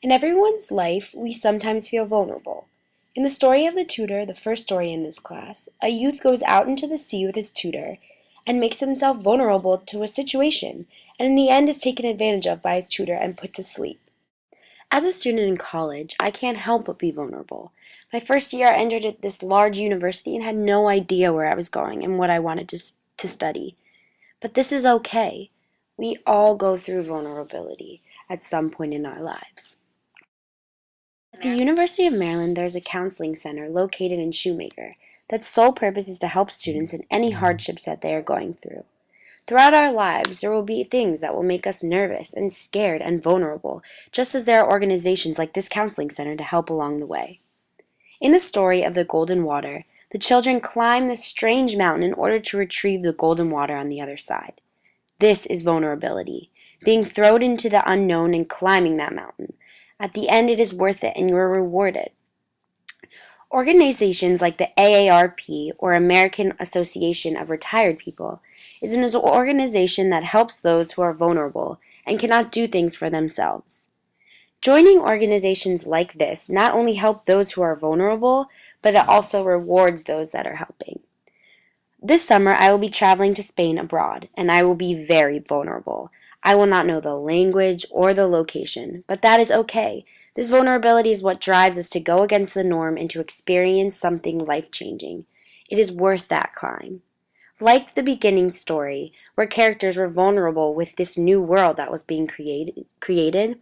In everyone's life, we sometimes feel vulnerable. In the story of the tutor, the first story in this class, a youth goes out into the sea with his tutor and makes himself vulnerable to a situation, and in the end is taken advantage of by his tutor and put to sleep. As a student in college, I can't help but be vulnerable. My first year, I entered at this large university and had no idea where I was going and what I wanted to study. But this is okay. We all go through vulnerability at some point in our lives. At the University of Maryland, there's a counseling center located in Shoemaker that's sole purpose is to help students in any hardships that they are going through. Throughout our lives, there will be things that will make us nervous and scared and vulnerable, just as there are organizations like this counseling center to help along the way. In the story of the Golden Water, the children climb this strange mountain in order to retrieve the golden water on the other side. This is vulnerability, being thrown into the unknown and climbing that mountain. At the end, it is worth it and you are rewarded. Organizations like the AARP, or American Association of Retired People, is an organization that helps those who are vulnerable and cannot do things for themselves. Joining organizations like this not only help those who are vulnerable, but it also rewards those that are helping. This summer, I will be traveling to Spain abroad, and I will be very vulnerable. I will not know the language or the location, but that is okay. This vulnerability is what drives us to go against the norm and to experience something life-changing. It is worth that climb. Like the beginning story, where characters were vulnerable with this new world that was being created,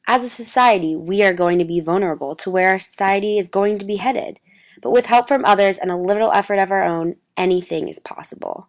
as a society, we are going to be vulnerable to where our society is going to be headed. But with help from others and a little effort of our own, anything is possible.